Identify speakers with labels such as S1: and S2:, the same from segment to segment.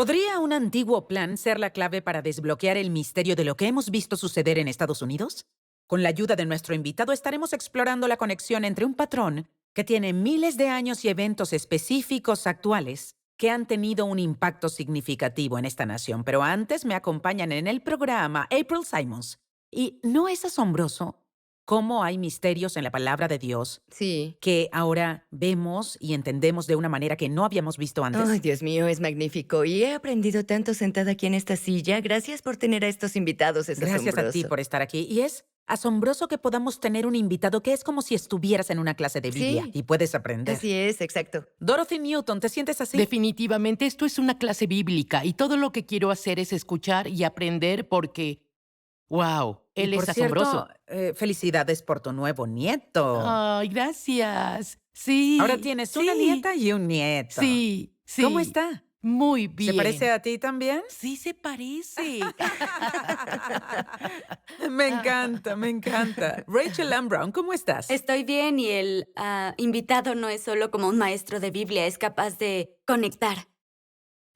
S1: ¿Podría un antiguo plan ser la clave para desbloquear el misterio de lo que hemos visto suceder en Estados Unidos? Con la ayuda de nuestro invitado estaremos explorando la conexión entre un patrón que tiene miles de años y eventos específicos actuales que han tenido un impacto significativo en esta nación. Pero antes me acompañan en el programa April Simons. ¿Y no es asombroso cómo hay misterios en la palabra de Dios
S2: Sí.
S1: que ahora vemos y entendemos de una manera que no habíamos visto
S2: Ay,
S1: antes?
S2: Dios mío, es magnífico. Y he aprendido tanto sentada aquí en esta silla. Gracias por tener a estos invitados, es
S1: Gracias a ti
S2: asombroso.
S1: por estar aquí. Y es asombroso que podamos tener un invitado que es como si estuvieras en una clase de Biblia
S2: Sí,
S1: y puedes aprender.
S2: así es, exacto.
S1: Dorothy Newton, ¿te sientes así?
S3: Definitivamente esto es una clase bíblica y todo lo que quiero hacer es escuchar y aprender porque, wow,
S1: Y
S3: él
S1: por
S3: es
S1: cierto,
S3: asombroso.
S1: felicidades por tu nuevo nieto.
S3: Ay, gracias.
S1: Ahora
S3: Sí,
S1: tienes una
S3: sí,
S1: nieta y un nieto.
S3: sí,
S1: ¿Cómo
S3: sí.
S1: está?
S3: Muy
S1: ¿Se parece
S3: bien.
S1: a ti también?
S3: Sí se parece.
S1: Me encanta, me encanta. Rachel Ann Brown, ¿cómo estás?
S4: Estoy bien y el invitado no es solo como un maestro de Biblia, es capaz de conectar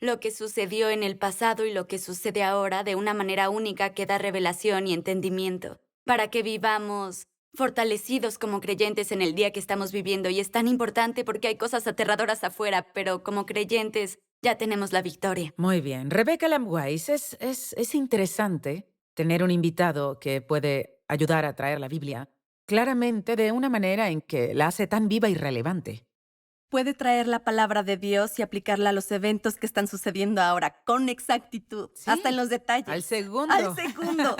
S4: lo que sucedió en el pasado y lo que sucede ahora de una manera única que da revelación y entendimiento para que vivamos fortalecidos como creyentes en el día que estamos viviendo. Y es tan importante porque hay cosas aterradoras afuera, pero como creyentes ya tenemos la victoria.
S1: Muy bien. Rebecca Lamwise, es interesante tener un invitado que puede ayudar a traer la Biblia claramente de una manera en que la hace tan viva y relevante.
S5: Puede traer la palabra de Dios y aplicarla a los eventos que están sucediendo ahora con exactitud, hasta en
S1: Sí,
S5: los detalles.
S1: al segundo.
S5: Al segundo.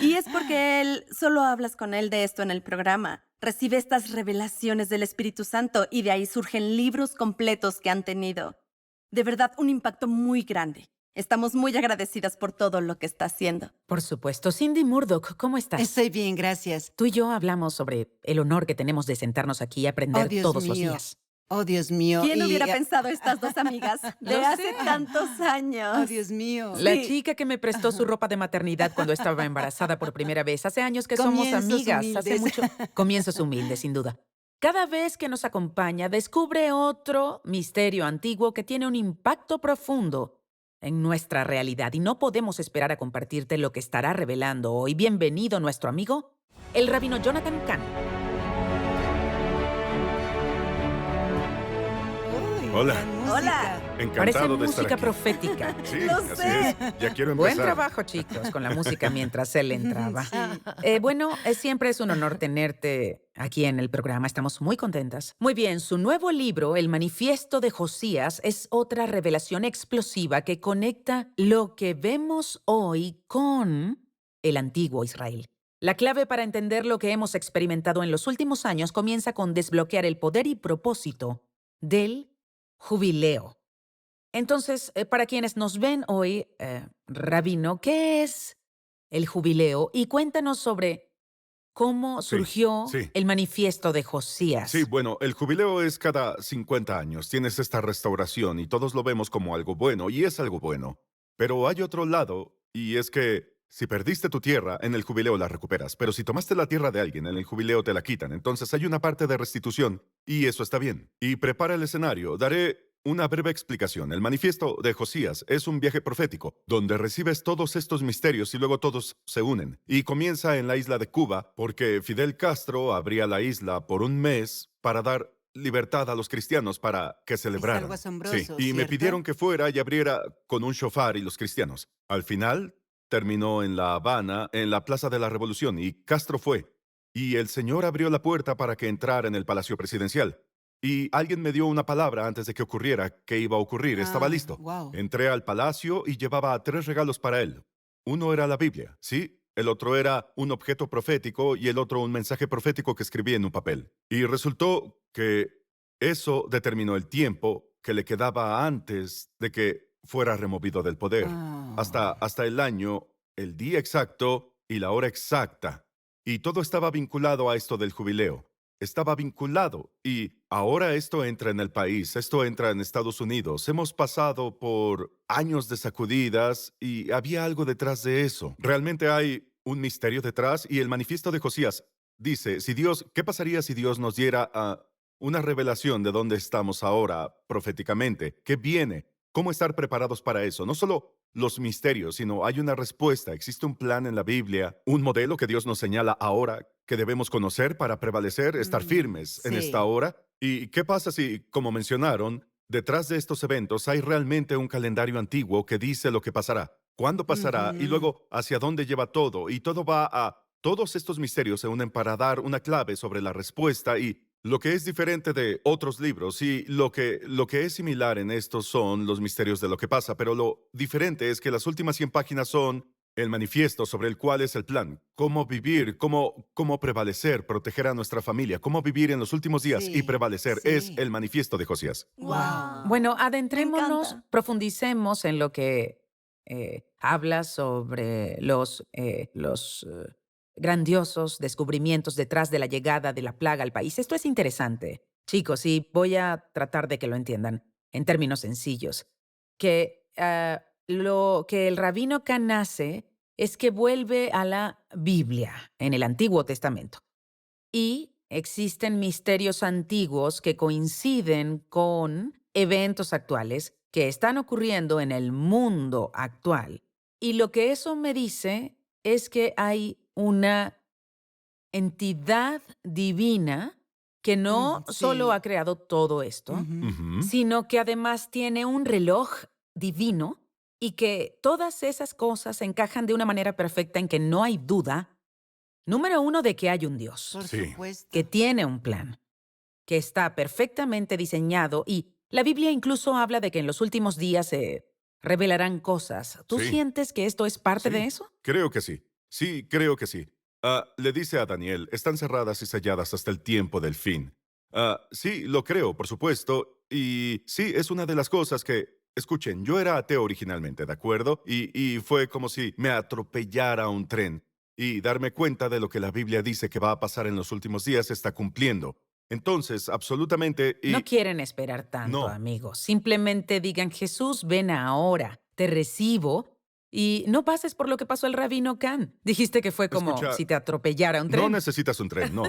S5: Y es porque él, solo hablas con él de esto en el programa. Recibe estas revelaciones del Espíritu Santo y de ahí surgen libros completos que han tenido. De verdad, un impacto muy grande. Estamos muy agradecidas por todo lo que está haciendo.
S1: Por supuesto. Cindy Murdoch, ¿cómo estás?
S6: Estoy bien, gracias.
S1: Tú y yo hablamos sobre el honor que tenemos de sentarnos aquí y
S6: Oh,
S1: aprender
S6: Dios
S1: todos los
S6: mío.
S1: días.
S6: Oh, Dios mío.
S5: ¿Quién
S6: Y,
S5: hubiera
S6: ah,
S5: pensado estas dos amigas de
S1: Lo
S5: hace
S1: sé.
S5: tantos años?
S6: Oh, Dios mío.
S1: La
S5: Sí.
S1: chica que me prestó su ropa de maternidad cuando estaba embarazada por primera vez. Hace años que somos
S6: Comienzos
S1: amigas. Hace
S6: humildes.
S1: mucho. Comienzos humildes, sin duda. Cada vez que nos acompaña, descubre otro misterio antiguo que tiene un impacto profundo en nuestra realidad y no podemos esperar a compartirte lo que estará revelando hoy. Bienvenido, nuestro amigo, el rabino Jonathan Cahn.
S6: Uy,
S7: Hola.
S6: gran música.
S5: Hola.
S1: Parece
S7: Encantado de estar
S1: música
S7: aquí.
S1: profética.
S7: Sí,
S5: Lo
S7: así
S5: sé.
S7: es. Ya quiero
S1: Buen
S7: empezar.
S1: trabajo, chicos, con la música mientras él entraba.
S6: Sí.
S1: Bueno, siempre es un honor tenerte aquí en el programa. Estamos muy contentas. Muy bien, su nuevo libro, El Manifiesto de Josías, es otra revelación explosiva que conecta lo que vemos hoy con el antiguo Israel. La clave para entender lo que hemos experimentado en los últimos años comienza con desbloquear el poder y propósito del jubileo. Entonces, para quienes nos ven hoy, Rabino, ¿qué es el jubileo? Y cuéntanos sobre cómo
S7: Sí,
S1: surgió
S7: sí.
S1: el manifiesto de
S7: Sí,
S1: Josías.
S7: bueno, el jubileo es cada 50 años. Tienes esta restauración y todos lo vemos como algo bueno, y es algo bueno. Pero hay otro lado, y es que si perdiste tu tierra, en el jubileo la recuperas. Pero si tomaste la tierra de alguien, en el jubileo te la quitan. Entonces hay una parte de restitución, y eso está bien. Y prepara el escenario. Daré una breve explicación. El manifiesto de Josías es un viaje profético, donde recibes todos estos misterios y luego todos se unen. Y comienza en la isla de Cuba, porque Fidel Castro abría la isla por un mes para dar libertad a los cristianos para que celebraran.
S6: algo asombroso,
S7: Sí, y me
S6: ¿cierto?
S7: pidieron que fuera y abriera con un shofar y los cristianos. Al final, terminó en La Habana, en la Plaza de la Revolución, y Castro fue. Y el señor abrió la puerta para que entrara en el Palacio Presidencial. Y alguien me dio una palabra antes de que ocurriera que iba a ocurrir. Estaba listo.
S6: Wow.
S7: Entré al palacio y llevaba 3 regalos para él. Uno era la Biblia, ¿sí? El otro era un objeto profético y el otro un mensaje profético que escribí en un papel. Y resultó que eso determinó el tiempo que le quedaba antes de que fuera removido del poder. Hasta el año, el día exacto y la hora exacta. Y todo estaba vinculado a esto del jubileo. Estaba vinculado. Y ahora esto entra en el país, esto entra en Estados Unidos. Hemos pasado por años de sacudidas y había algo detrás de eso. Realmente hay un misterio detrás y el manifiesto de Josías dice, ¿qué pasaría si Dios nos diera una revelación de dónde estamos ahora proféticamente? ¿Qué viene? cómo estar preparados para eso. No solo los misterios, sino hay una respuesta. Existe un plan en la Biblia, un modelo que Dios nos señala ahora que debemos conocer para prevalecer, estar firmes en
S6: sí.
S7: esta hora. ¿Y qué pasa si, como mencionaron, detrás de estos eventos hay realmente un calendario antiguo que dice lo que pasará, cuándo pasará y luego hacia dónde lleva todo? Y todo va a... Todos estos misterios se unen para dar una clave sobre la respuesta y lo que es diferente de otros libros y lo que es similar en estos son los misterios de lo que pasa, pero lo diferente es que las últimas 100 páginas son el manifiesto sobre el cual es el plan, cómo vivir, cómo prevalecer, proteger a nuestra familia, cómo vivir en los últimos días y
S6: Sí,
S7: prevalecer.
S6: sí.
S7: Es el manifiesto de Josías.
S5: Wow.
S1: Bueno,
S5: Me
S1: adentrémonos,
S5: encanta.
S1: profundicemos en lo que habla sobre los grandiosos descubrimientos detrás de la llegada de la plaga al país. Esto es interesante, chicos, y voy a tratar de que lo entiendan en términos sencillos. Que lo que el rabino Khan hace es que vuelve a la Biblia en el Antiguo Testamento. Y existen misterios antiguos que coinciden con eventos actuales que están ocurriendo en el mundo actual. Y lo que eso me dice es que hay una entidad divina que no solo
S6: Sí.
S1: ha creado todo esto,
S6: Ujú.
S7: Ujú.
S1: sino que además tiene un reloj divino y que todas esas cosas encajan de una manera perfecta en que no hay duda, número uno, de que hay un Dios,
S6: Por
S7: Sí.
S6: supuesto.
S1: que tiene un plan, que está perfectamente diseñado y la Biblia incluso habla de que en los últimos días se revelarán cosas. ¿Tú
S7: Sí.
S1: sientes que esto es parte
S7: Sí,
S1: de eso?
S7: creo que sí. Sí, creo que sí. Le dice a Daniel, están cerradas y selladas hasta el tiempo del fin. Sí, lo creo, por supuesto. Y sí, es una de las cosas que... Escuchen, yo era ateo originalmente, ¿de acuerdo? Y fue como si me atropellara un tren. Y darme cuenta de lo que la Biblia dice que va a pasar en los últimos días está cumpliendo. Entonces, absolutamente... Y
S1: No quieren esperar tanto,
S7: No.
S1: amigos. Simplemente digan, Jesús, ven ahora, te recibo. Y no pases por lo que pasó el rabino Khan. Dijiste que fue como
S7: Escucha,
S1: si te atropellara un
S7: no
S1: tren.
S7: necesitas un tren, no.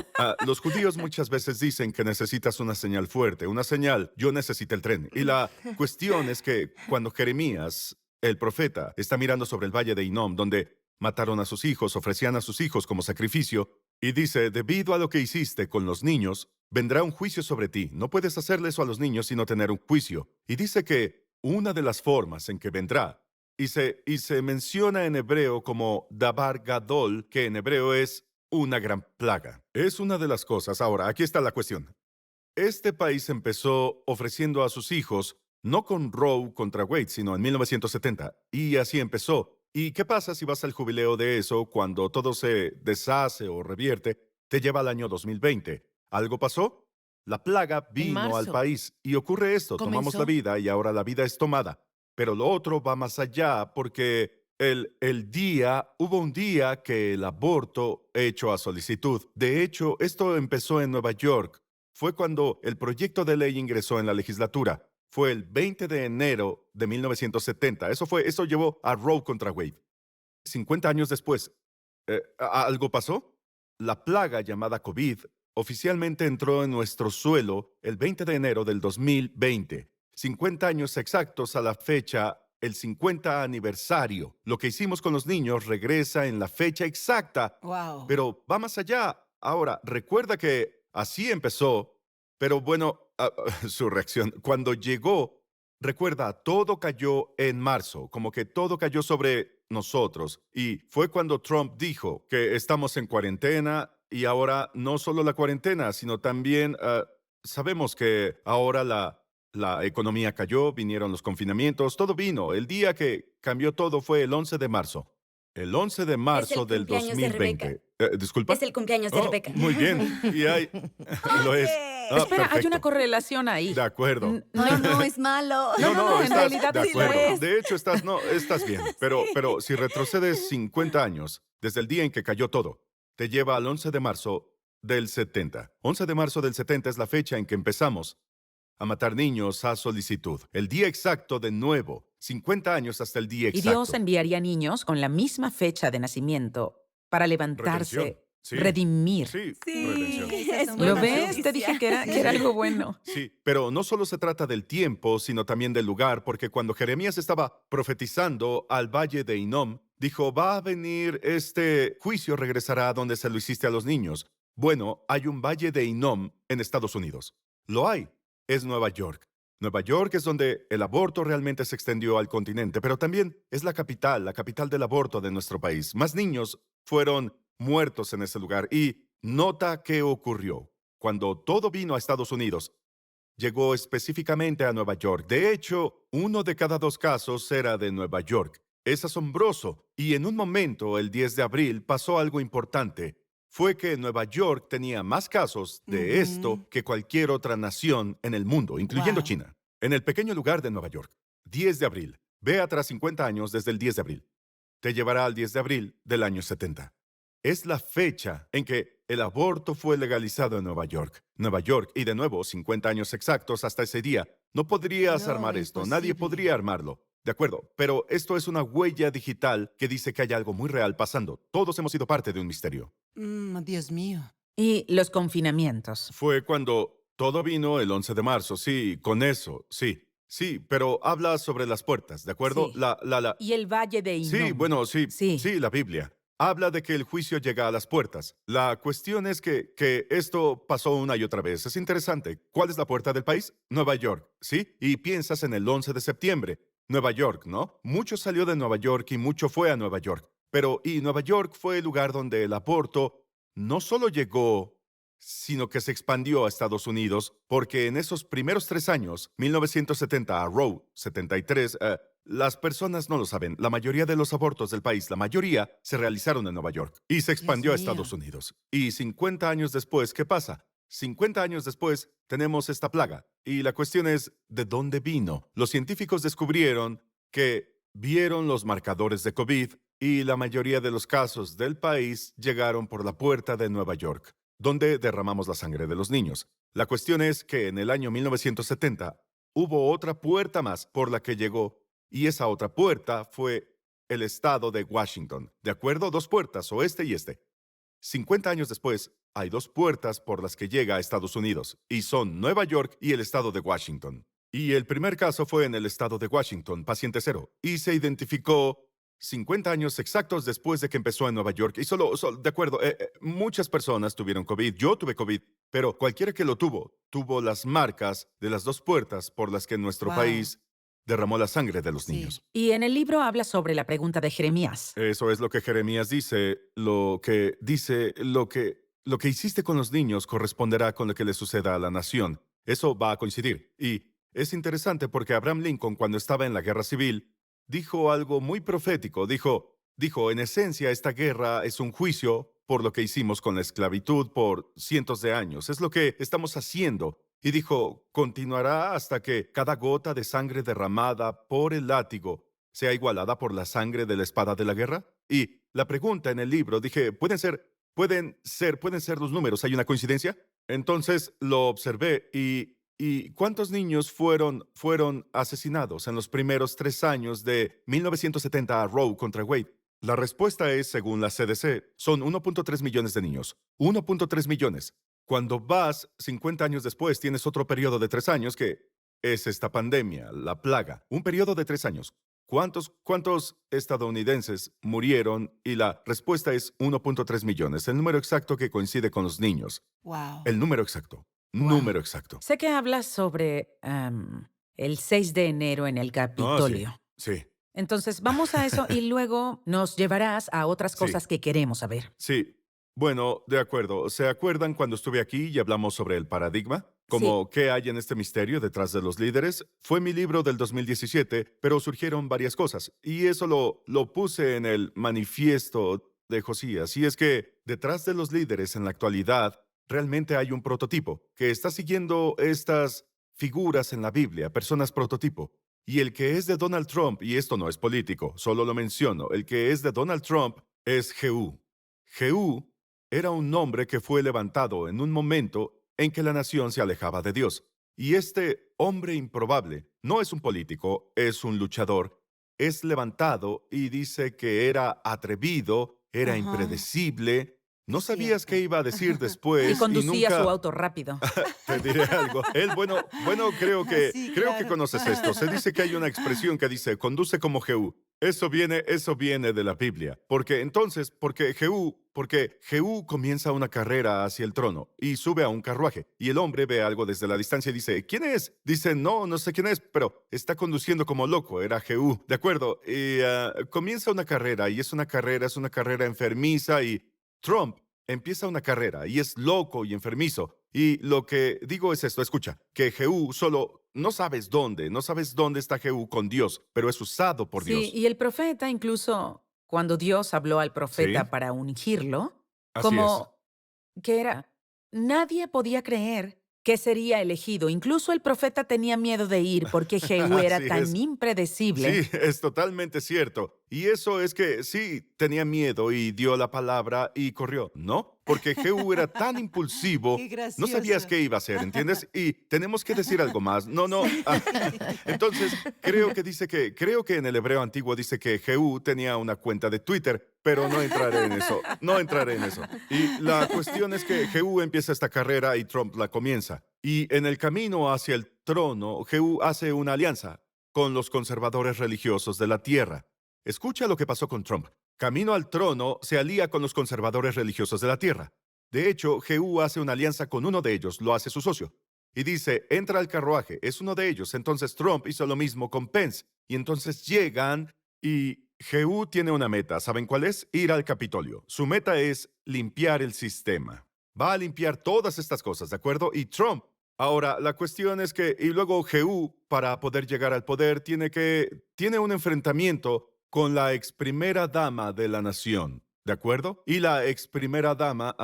S7: Los judíos muchas veces dicen que necesitas una señal fuerte, una señal, yo necesito el tren. Y la cuestión es que cuando Jeremías, el profeta, está mirando sobre el valle de Hinnom, donde mataron a sus hijos, ofrecían a sus hijos como sacrificio, y dice, debido a lo que hiciste con los niños, vendrá un juicio sobre ti. No puedes hacerle eso a los niños sino tener un juicio. Y dice que una de las formas en que vendrá y se menciona en hebreo como Dabar Gadol, que en hebreo es una gran plaga. Es una de las cosas. Ahora, aquí está la cuestión. Este país empezó ofreciendo a sus hijos, no con Roe contra Wade, sino en 1970. Y así empezó. ¿Y qué pasa si vas al jubileo de eso cuando todo se deshace o revierte? Te lleva al año 2020. ¿Algo pasó? La plaga vino al
S3: marzo.
S7: país y ocurre esto. Tomamos
S3: Comenzó.
S7: la vida y ahora la vida es tomada. Pero lo otro va más allá porque hubo un día que el aborto hecho a solicitud. De hecho, esto empezó en Nueva York. Fue cuando el proyecto de ley ingresó en la legislatura. Fue el 20 de enero de 1970. Eso llevó a Roe contra Wade. 50 años después, ¿algo pasó? La plaga llamada COVID oficialmente entró en nuestro suelo el 20 de enero del 2020. 50 años exactos a la fecha, el 50 aniversario. Lo que hicimos con los niños regresa en la fecha exacta,
S6: Wow.
S7: pero va más allá. Ahora, recuerda que así empezó, pero bueno, su reacción, cuando llegó, recuerda, todo cayó en marzo, como que todo cayó sobre nosotros. Y fue cuando Trump dijo que estamos en cuarentena y ahora no solo la cuarentena, sino también sabemos que ahora la economía cayó, vinieron los confinamientos, todo vino. El día que cambió todo fue el 11 de marzo. El 11 de marzo del
S4: cumpleaños de
S7: 2020. ¿Disculpa?
S4: Es el cumpleaños de
S7: Oh,
S4: Rebeca.
S7: muy bien. Y hay... Lo es.
S1: Espera, hay
S7: perfecto.
S1: una correlación ahí.
S7: De acuerdo.
S5: Ay, no, es malo.
S1: No, en
S7: estás
S1: realidad
S7: de
S1: sí lo
S7: acuerdo.
S1: es.
S7: De hecho, estás bien. Pero si retrocedes 50 años, desde el día en que cayó todo, te lleva al 11 de marzo del 70. 11 de marzo del 70 es la fecha en que empezamos a matar niños a solicitud. El día exacto de nuevo. 50 años hasta el día
S1: Y
S7: exacto.
S1: Dios enviaría niños con la misma fecha de nacimiento para levantarse
S7: Retención. Sí.
S1: redimir.
S7: Sí,
S5: Sí,
S7: redención.
S5: esas son
S1: ¿Lo
S5: buenas
S1: ves?
S5: noticias.
S1: Te dije que era algo bueno.
S7: Sí, pero no solo se trata del tiempo, sino también del lugar, porque cuando Jeremías estaba profetizando al valle de Hinnom, dijo, va a venir este juicio, regresará a donde se lo hiciste a los niños. Bueno, hay un valle de Hinnom en Estados Unidos. Lo hay. Es Nueva York. Nueva York es donde el aborto realmente se extendió al continente, pero también es la capital del aborto de nuestro país. Más niños fueron muertos en ese lugar. Y nota qué ocurrió. Cuando todo vino a Estados Unidos, llegó específicamente a Nueva York. De hecho, 1 de cada 2 casos era de Nueva York. Es asombroso. Y en un momento, el 10 de abril, pasó algo importante. Fue que Nueva York tenía más casos de esto que cualquier otra nación en el mundo, incluyendo
S6: Wow.
S7: China. En el pequeño lugar de Nueva York, 10 de abril. Ve atrás 50 años desde el 10 de abril. Te llevará al 10 de abril del año 70. Es la fecha en que el aborto fue legalizado en Nueva York. Nueva York, y de nuevo, 50 años exactos hasta ese día. No podrías
S6: No,
S7: armar esto, nadie
S6: imposible.
S7: podría armarlo. De acuerdo, pero esto es una huella digital que dice que hay algo muy real pasando. Todos hemos sido parte de un misterio.
S6: Dios mío.
S1: Y los confinamientos.
S7: Fue cuando todo vino el 11 de marzo, sí, con eso, sí. Sí, pero habla sobre las puertas, ¿de acuerdo?
S1: Sí.
S7: La...
S1: Y el valle de Hinnom.
S7: Sí, bueno, sí,
S1: Sí.
S7: sí, la Biblia. Habla de que el juicio llega a las puertas. La cuestión es que esto pasó una y otra vez. Es interesante. ¿Cuál es la puerta del país? Nueva York, ¿sí? Y piensas en el 11 de septiembre. Nueva York, ¿no? Mucho salió de Nueva York y mucho fue a Nueva York. Y Nueva York fue el lugar donde el aborto no solo llegó, sino que se expandió a Estados Unidos, porque en esos primeros 3 años, 1970 a Roe, 73, las personas no lo saben. La mayoría de los abortos del país, la mayoría, se realizaron en Nueva York y se expandió a
S6: mío.
S7: Estados Unidos. Y 50 años después, ¿qué pasa? 50 años después, tenemos esta plaga. Y la cuestión es, ¿de dónde vino? Los científicos descubrieron que vieron los marcadores de COVID y la mayoría de los casos del país llegaron por la puerta de Nueva York, donde derramamos la sangre de los niños. La cuestión es que en el año 1970 hubo otra puerta más por la que llegó, y esa otra puerta fue el estado de Washington. ¿De acuerdo? 2 puertas, oeste y este. 50 años después, hay 2 puertas por las que llega a Estados Unidos, y son Nueva York y el estado de Washington. Y el primer caso fue en el estado de Washington, paciente 0, y se identificó 50 años exactos después de que empezó en Nueva York. Y de acuerdo, muchas personas tuvieron COVID. Yo tuve COVID, pero cualquiera que lo tuvo las marcas de las 2 puertas por las que nuestro
S6: Wow.
S7: país derramó la sangre de los
S6: Sí.
S7: niños.
S1: Y en el libro habla sobre la pregunta de Jeremías.
S7: Eso es lo que Jeremías dice. Lo que hiciste con los niños corresponderá con lo que le suceda a la nación. Eso va a coincidir. Y es interesante porque Abraham Lincoln, cuando estaba en la guerra civil, dijo algo muy profético. Dijo, en esencia, esta guerra es un juicio por lo que hicimos con la esclavitud por cientos de años. Es lo que estamos haciendo. Y dijo, continuará hasta que cada gota de sangre derramada por el látigo sea igualada por la sangre de la espada de la guerra. Y la pregunta en el libro, dije, pueden ser los números, ¿hay una coincidencia? Entonces lo observé y ¿cuántos niños fueron asesinados en los primeros 3 años de 1970 a Roe contra Wade? La respuesta es, según la CDC, son 1.3 millones de niños. 1.3 millones. Cuando vas 50 años después, tienes otro periodo de 3 años que es esta pandemia, la plaga. Un periodo de 3 años. ¿Cuántos estadounidenses murieron? Y la respuesta es 1.3 millones, el número exacto que coincide con los niños.
S6: Wow.
S7: El número exacto.
S6: Wow.
S7: Número exacto.
S1: Sé que hablas sobre el 6 de enero en el Capitolio.
S7: Sí.
S1: Entonces, vamos a eso y luego nos llevarás a otras
S7: Sí.
S1: cosas que queremos saber.
S7: Sí. Bueno, de acuerdo. ¿Se acuerdan cuando estuve aquí y hablamos sobre el paradigma? Como qué hay en este misterio detrás de los líderes. Fue mi libro del 2017, pero surgieron varias cosas. Y eso lo puse en el manifiesto de Josías. Y es que detrás de los líderes en la actualidad realmente hay un prototipo que está siguiendo estas figuras en la Biblia, personas prototipo. Y el que es de Donald Trump, y esto no es político, solo lo menciono, el que es de Donald Trump es Jehú. Jehú era un hombre que fue levantado en un momento en que la nación se alejaba de Dios. Y este hombre improbable no es un político, es un luchador, es levantado y dice que era atrevido, era
S6: Ajá.
S7: impredecible, No sabías qué iba a decir
S1: Y
S7: después
S1: conducía
S7: nunca...
S1: su auto rápido.
S7: Te diré algo. Él, bueno, creo
S6: Sí,
S7: que
S6: claro.
S7: conoces esto. Se dice que hay una expresión que dice, conduce como Jehú. Eso viene de la Biblia. Porque Jehú comienza una carrera hacia el trono y sube a un carruaje. Y el hombre ve algo desde la distancia y dice, ¿quién es? Dice, no sé quién es, pero está conduciendo como loco. Era Jehú. De acuerdo. Y comienza una carrera y es una carrera enfermiza y Trump empieza una carrera y es loco y enfermizo. Y lo que digo es esto, escucha, que Jehú solo no sabes dónde está Jehú con Dios, pero es usado por
S1: Sí,
S7: Dios.
S1: y el profeta, incluso cuando Dios habló al profeta
S7: Sí,
S1: para ungirlo,
S7: así es.
S1: como que era, nadie podía creer que sería elegido. Incluso el profeta tenía miedo de ir porque Jehú era
S7: Así
S1: tan
S7: es.
S1: impredecible.
S7: Sí, es totalmente cierto. Y eso es que sí, tenía miedo y dio la palabra y corrió, ¿no? Porque Jehú era tan impulsivo,
S6: Qué
S7: no sabías
S6: gracioso.
S7: qué iba a hacer, ¿entiendes? Y tenemos que decir algo más. No. Entonces, creo que en el hebreo antiguo dice que Jehú tenía una cuenta de Twitter, pero no entraré en eso. No entraré en eso. Y la cuestión es que Jehú empieza esta carrera y Trump la comienza. Y en el camino hacia el trono, Jehú hace una alianza con los conservadores religiosos de la tierra. Escucha lo que pasó con Trump. Camino al trono, se alía con los conservadores religiosos de la tierra. De hecho, Jehú hace una alianza con uno de ellos, lo hace su socio. Y dice, entra al carruaje, es uno de ellos. Entonces Trump hizo lo mismo con Pence. Y entonces llegan y Jehú tiene una meta. ¿Saben cuál es? Ir al Capitolio. Su meta es limpiar el sistema. Va a limpiar todas estas cosas, ¿de acuerdo? Y Trump. Ahora, la cuestión es que, y luego Jehú, para poder llegar al poder, tiene un enfrentamiento con la ex primera dama de la nación, ¿de acuerdo? Y la ex primera dama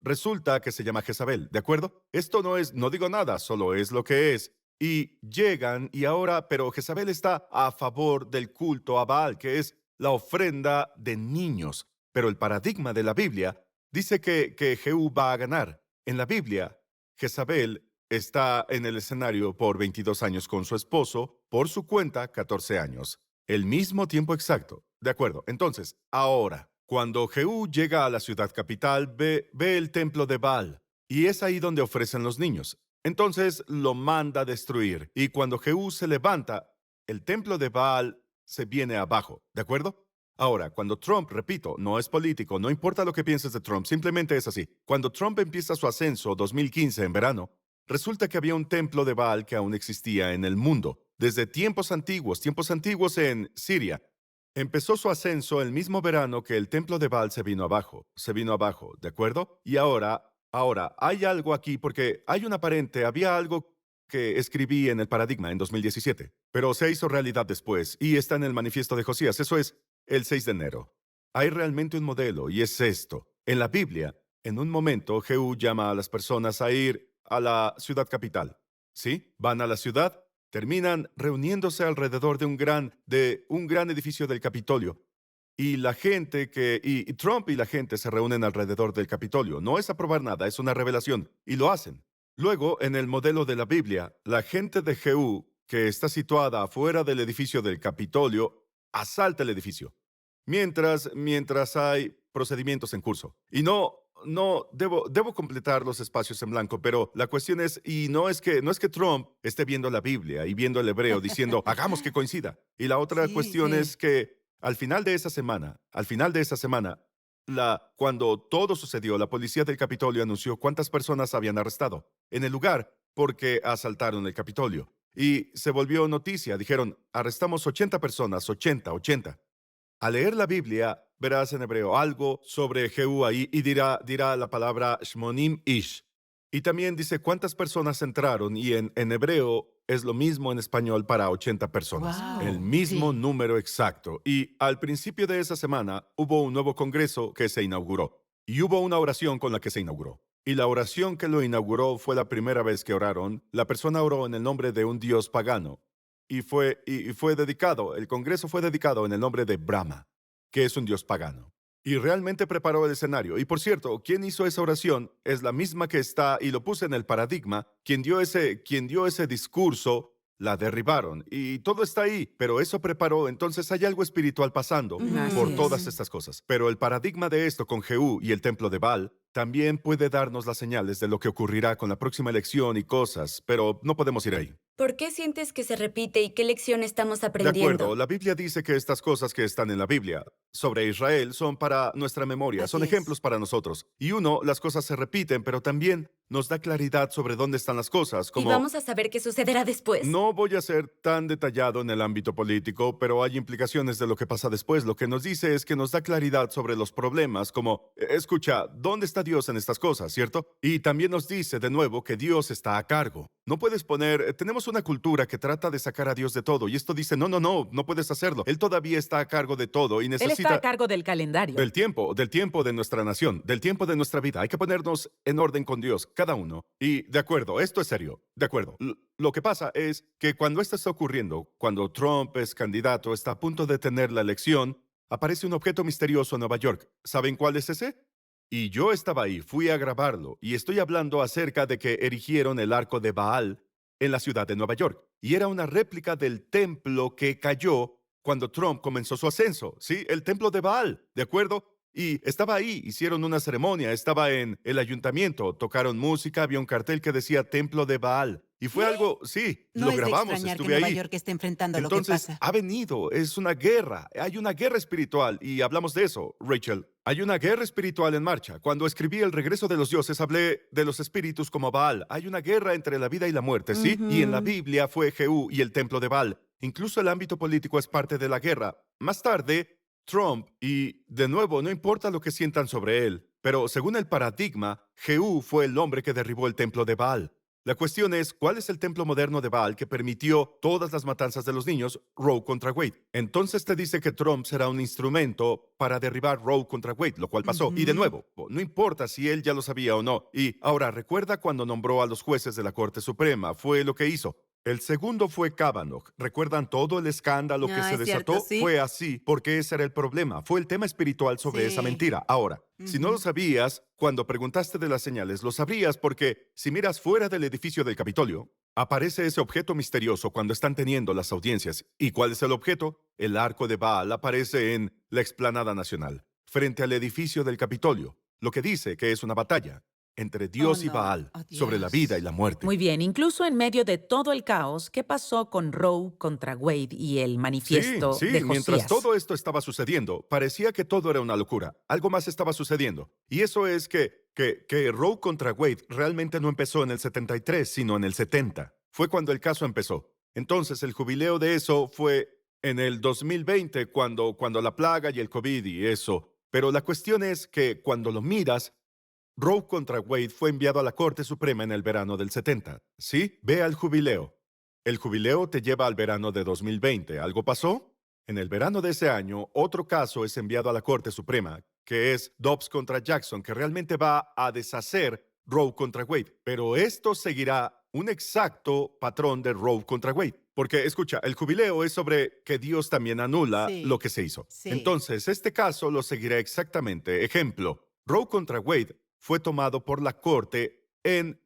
S7: resulta que se llama Jezabel, ¿de acuerdo? Esto no digo nada, solo es lo que es. Y llegan y ahora, pero Jezabel está a favor del culto a Baal, que es la ofrenda de niños. Pero el paradigma de la Biblia dice que Jehú va a ganar. En la Biblia, Jezabel está en el escenario por 22 años con su esposo, por su cuenta 14 años. El mismo tiempo exacto. De acuerdo. Entonces, ahora, cuando Jehú llega a la ciudad capital, ve el templo de Baal, y es ahí donde ofrecen los niños. Entonces lo manda a destruir, y cuando Jehú se levanta, el templo de Baal se viene abajo. ¿De acuerdo? Ahora, cuando Trump, repito, no es político, no importa lo que pienses de Trump, simplemente es así. Cuando Trump empieza su ascenso 2015 en verano, resulta que había un templo de Baal que aún existía en el mundo, desde tiempos antiguos en Siria. Empezó su ascenso el mismo verano que el templo de Baal se vino abajo, ¿de acuerdo? Y ahora, hay algo aquí porque había algo que escribí en el Paradigma en 2017, pero se hizo realidad después y está en el manifiesto de Josías, eso es, el 6 de enero. Hay realmente un modelo y es esto. En la Biblia, en un momento, Jehú llama a las personas a ir a la ciudad capital. ¿Sí? Van a la ciudad, terminan reuniéndose alrededor de un gran edificio del Capitolio. Y y Trump y la gente se reúnen alrededor del Capitolio. No es aprobar nada, es una revelación. Y lo hacen. Luego, en el modelo de la Biblia, la gente de Jehú, que está situada afuera del edificio del Capitolio, asalta el edificio. Mientras hay procedimientos en curso. Y debo completar los espacios en blanco, pero la cuestión es, y no es que Trump esté viendo la Biblia y viendo el hebreo diciendo, hagamos que coincida. Y la otra
S6: Sí,
S7: cuestión
S6: sí.
S7: es que al final de esa semana, cuando todo sucedió, la policía del Capitolio anunció cuántas personas habían arrestado en el lugar porque asaltaron el Capitolio. Y se volvió noticia, dijeron, arrestamos 80 personas, 80. Al leer la Biblia, verás en hebreo algo sobre Jehú ahí y dirá la palabra Shmonim Ish. Y también dice cuántas personas entraron y en hebreo es lo mismo en español para 80 personas.
S3: Wow,
S7: El mismo
S3: sí.
S7: número exacto. Y al principio de esa semana hubo un nuevo congreso que se inauguró. Y hubo una oración con la que se inauguró. Y la oración que lo inauguró fue la primera vez que oraron. La persona oró en el nombre de un dios pagano. Y fue dedicado, el congreso fue dedicado en el nombre de Brahma, que es un dios pagano. Y realmente preparó el escenario. Y por cierto, quien hizo esa oración es la misma que está, y lo puse en el Paradigma, quien dio ese discurso la derribaron y todo está ahí, pero eso preparó, entonces hay algo espiritual pasando
S1: Así
S7: por
S1: es.
S7: todas estas cosas. Pero el paradigma de esto con Jehú y el templo de Baal también puede darnos las señales de lo que ocurrirá con la próxima elección y cosas, pero no podemos ir ahí.
S4: ¿Por qué sientes que se repite y qué lección estamos
S7: De
S4: aprendiendo?
S7: acuerdo, la Biblia dice que estas cosas que están en la Biblia sobre Israel son para nuestra memoria,
S6: Así
S7: son
S6: es.
S7: ejemplos para nosotros. Y uno, las cosas se repiten, pero también nos da claridad sobre dónde están las cosas,
S4: ¿Y
S7: como...
S4: vamos a saber qué sucederá después?
S7: No voy a ser tan detallado en el ámbito político, pero hay implicaciones de lo que pasa después. Lo que nos dice es que nos da claridad sobre los problemas, como, escucha, ¿dónde está Dios en estas cosas, cierto? Y también nos dice de nuevo que Dios está a cargo. No puedes poner, tenemos una cultura que trata de sacar a Dios de todo, y esto dice, no puedes hacerlo. Él todavía está a cargo de todo y
S1: Él está
S7: necesita...
S1: a cargo del calendario.
S7: Del tiempo de nuestra nación, del tiempo de nuestra vida. Hay que ponernos en orden con Dios, cada uno. Y de acuerdo, esto es serio, de acuerdo. Lo que pasa es que cuando esto está ocurriendo, cuando Trump es candidato, está a punto de tener la elección, aparece un objeto misterioso en Nueva York. ¿Saben cuál es ese? Y yo estaba ahí, fui a grabarlo, y estoy hablando acerca de que erigieron el arco de Baal en la ciudad de Nueva York. Y era una réplica del templo que cayó cuando Trump comenzó su ascenso, ¿sí? El templo de Baal, ¿de acuerdo? Y estaba ahí, hicieron una ceremonia, estaba en el ayuntamiento, tocaron música, había un cartel que decía Templo de Baal. Y fue algo, sí,
S6: No
S7: lo
S6: es de
S7: grabamos,
S6: extrañar que
S7: estuve
S6: Nueva
S7: ahí.
S6: York esté enfrentando lo que
S7: Entonces,
S6: pasa.
S7: ha venido, es una guerra, hay una guerra espiritual y hablamos de eso, Rachel. Hay una guerra espiritual en marcha. Cuando escribí El regreso de los dioses, hablé de los espíritus como Baal. Hay una guerra entre la vida y la muerte, ¿sí? Y en la Biblia fue Jehú y el templo de Baal. Incluso el ámbito político es parte de la guerra. Más tarde, Trump, y de nuevo, no importa lo que sientan sobre él, pero según el paradigma, Jehú fue el hombre que derribó el templo de Baal. La cuestión es, ¿cuál es el templo moderno de Baal que permitió todas las matanzas de los niños, Roe contra Wade? Entonces te dice que Trump será un instrumento para derribar Roe contra Wade, lo cual pasó. Y de nuevo, no importa si él ya lo sabía o no. Y ahora, recuerda cuando nombró a los jueces de la Corte Suprema, fue lo que hizo. El segundo fue Kavanaugh. ¿Recuerdan todo el escándalo que
S5: Ah,
S7: se
S5: es cierto,
S7: desató?
S5: sí.
S7: Fue así porque ese era el problema. Fue el tema espiritual sobre
S6: Sí.
S7: esa mentira. Ahora, si no lo sabías, cuando preguntaste de las señales, lo sabrías porque si miras fuera del edificio del Capitolio, aparece ese objeto misterioso cuando están teniendo las audiencias. ¿Y cuál es el objeto? El arco de Baal aparece en la explanada nacional, frente al edificio del Capitolio, lo que dice que es una batalla entre Dios y
S6: no.
S7: Baal
S6: Oh,
S7: sobre la
S6: Dios.
S7: vida y la muerte.
S1: Muy bien, incluso en medio de todo el caos, ¿qué pasó con Roe contra Wade y el manifiesto
S7: Sí,
S1: de
S7: mientras
S1: Josías?
S7: todo esto estaba sucediendo, parecía que todo era una locura. Algo más estaba sucediendo. Y eso es que Roe contra Wade realmente no empezó en el 73, sino en el 70. Fue cuando el caso empezó. Entonces, el jubileo de eso fue en el 2020, cuando la plaga y el COVID y eso. Pero la cuestión es que cuando lo miras, Roe contra Wade fue enviado a la Corte Suprema en el verano del 70. ¿Sí? Ve al jubileo. El jubileo te lleva al verano de 2020. ¿Algo pasó? En el verano de ese año, otro caso es enviado a la Corte Suprema, que es Dobbs contra Jackson, que realmente va a deshacer Roe contra Wade. Pero esto seguirá un exacto patrón de Roe contra Wade. Porque, escucha, el jubileo es sobre que Dios también anula
S6: Sí.
S7: lo que se hizo.
S6: Sí.
S7: Entonces, este caso lo seguirá exactamente. Ejemplo, Roe contra Wade fue tomado por la Corte en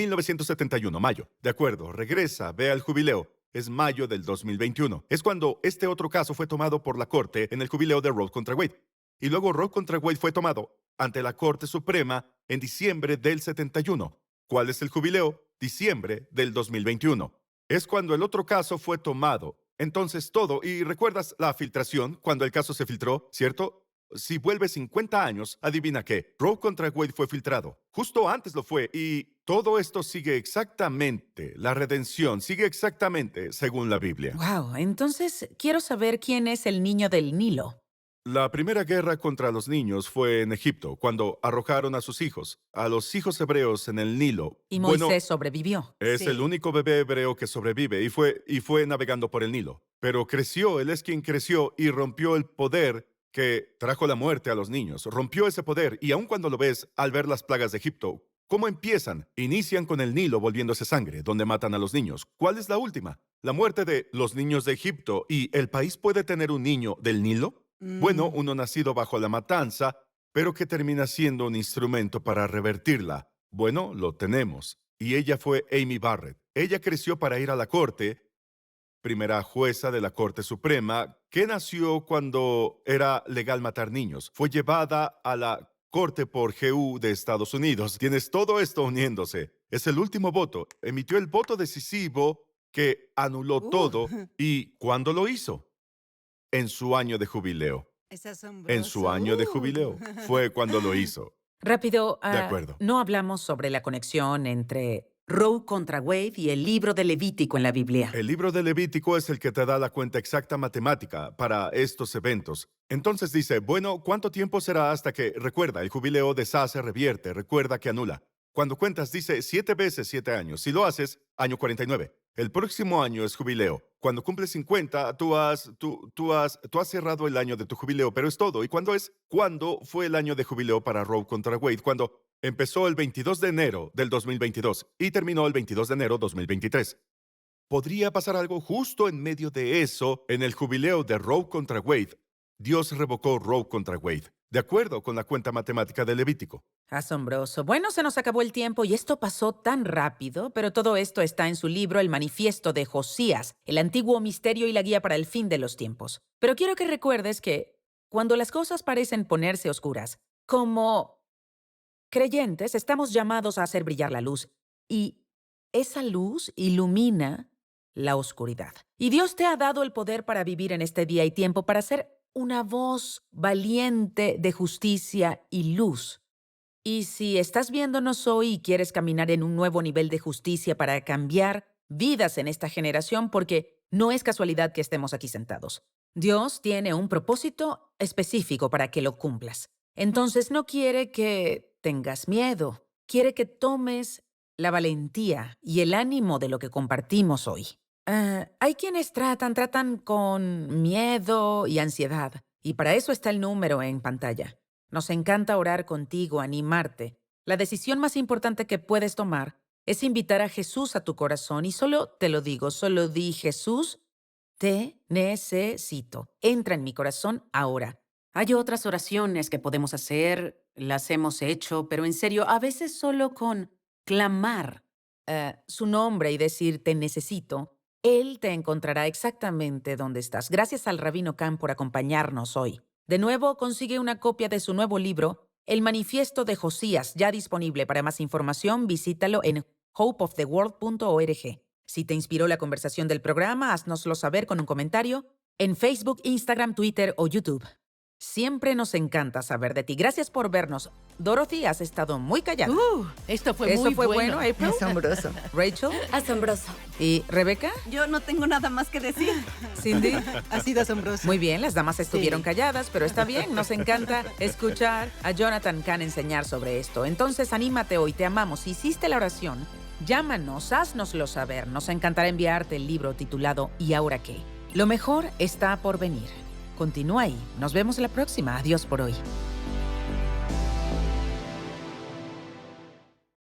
S7: 1971, mayo. De acuerdo, regresa, ve al jubileo. Es mayo del 2021. Es cuando este otro caso fue tomado por la Corte en el jubileo de Roe contra Wade. Y luego Roe contra Wade fue tomado ante la Corte Suprema en diciembre del 71. ¿Cuál es el jubileo? Diciembre del 2021. Es cuando el otro caso fue tomado. Entonces todo, y recuerdas la filtración, cuando el caso se filtró, ¿cierto? Si vuelve 50 años, adivina qué, Roe contra Wade fue filtrado. Justo antes lo fue, y todo esto sigue exactamente, la redención sigue exactamente según la Biblia.
S1: Wow, entonces quiero saber quién es el niño del Nilo.
S7: La primera guerra contra los niños fue en Egipto, cuando arrojaron a sus hijos, a los hijos hebreos en el Nilo.
S1: Y
S7: Bueno,
S1: Moisés sobrevivió.
S7: es
S6: Sí.
S7: el único bebé hebreo que sobrevive y fue navegando por el Nilo. Pero creció, él es quien creció y rompió el poder que trajo la muerte a los niños. Rompió ese poder y aun cuando lo ves al ver las plagas de Egipto, ¿cómo empiezan? Inician con el Nilo volviéndose sangre, donde matan a los niños. ¿Cuál es la última? La muerte de los niños de Egipto. ¿Y el país puede tener un niño del Nilo? Bueno, uno nacido bajo la matanza, pero que termina siendo un instrumento para revertirla. Bueno, lo tenemos. Y ella fue Amy Barrett. Ella creció para ir a la corte primera jueza de la Corte Suprema, que nació cuando era legal matar niños. Fue llevada a la Corte por Jehú de Estados Unidos. Tienes todo esto uniéndose. Es el último voto. Emitió el voto decisivo que anuló todo. ¿Y cuándo lo hizo? En su año de jubileo.
S6: Es asombroso.
S7: En su año de jubileo. Fue cuando lo hizo.
S1: Rápido,
S7: De acuerdo.
S1: no hablamos sobre la conexión entre Roe contra Wade y el libro de Levítico en la Biblia.
S7: El libro de Levítico es el que te da la cuenta exacta matemática para estos eventos. Entonces dice, bueno, ¿cuánto tiempo será hasta que, recuerda, el jubileo deshace, revierte, recuerda que anula? Cuando cuentas dice 7 veces 7 años. Si lo haces, año 49. El próximo año es jubileo. Cuando cumples 50, tú has cerrado el año de tu jubileo, pero es todo. ¿Y cuándo fue el año de jubileo para Roe contra Wade? Cuando empezó el 22 de enero del 2022 y terminó el 22 de enero 2023. Podría pasar algo justo en medio de eso en el jubileo de Roe contra Wade. Dios revocó Roe contra Wade, de acuerdo con la cuenta matemática de Levítico.
S1: Asombroso. Bueno, se nos acabó el tiempo y esto pasó tan rápido, pero todo esto está en su libro El Manifiesto de Josías, el antiguo misterio y la guía para el fin de los tiempos. Pero quiero que recuerdes que cuando las cosas parecen ponerse oscuras, como creyentes estamos llamados a hacer brillar la luz y esa luz ilumina la oscuridad. Y Dios te ha dado el poder para vivir en este día y tiempo, para ser una voz valiente de justicia y luz. Y si estás viéndonos hoy y quieres caminar en un nuevo nivel de justicia para cambiar vidas en esta generación, porque no es casualidad que estemos aquí sentados. Dios tiene un propósito específico para que lo cumplas. Entonces no quiere que tengas miedo, quiere que tomes la valentía y el ánimo de lo que compartimos hoy. Hay quienes tratan con miedo y ansiedad, y para eso está el número en pantalla. Nos encanta orar contigo, animarte. La decisión más importante que puedes tomar es invitar a Jesús a tu corazón, y solo te lo digo, solo di: Jesús, te necesito. Entra en mi corazón ahora.
S8: Hay otras oraciones que podemos hacer, las hemos hecho, pero en serio, a veces solo con clamar.
S1: Su nombre y decir te necesito, Él te encontrará exactamente donde estás. Gracias al Rabino Khan por acompañarnos hoy. De nuevo, consigue una copia de su nuevo libro, El Manifiesto de Josías, ya disponible. Para más información, visítalo en hopeoftheworld.org. Si te inspiró la conversación del programa, haznoslo saber con un comentario en Facebook, Instagram, Twitter o YouTube. Siempre nos encanta saber de ti. Gracias por vernos. Dorothy, has estado muy callada.
S3: Esto fue
S1: ¿Eso
S3: muy
S1: fue
S3: bueno.
S1: bueno, April?
S2: Asombroso.
S1: Rachel
S4: Asombroso.
S1: y Rebeca.
S5: Yo no tengo nada más que decir.
S1: Cindy.
S6: Ha sido asombroso.
S1: Muy bien, las damas estuvieron
S6: Sí.
S1: calladas, pero está bien. Nos encanta escuchar a Jonathan Khan enseñar sobre esto. Entonces, anímate hoy, te amamos. Si hiciste la oración, llámanos, haznoslo saber. Nos encantará enviarte el libro titulado ¿Y ahora qué? Lo mejor está por venir. Continúa ahí. Nos vemos la próxima. Adiós por hoy.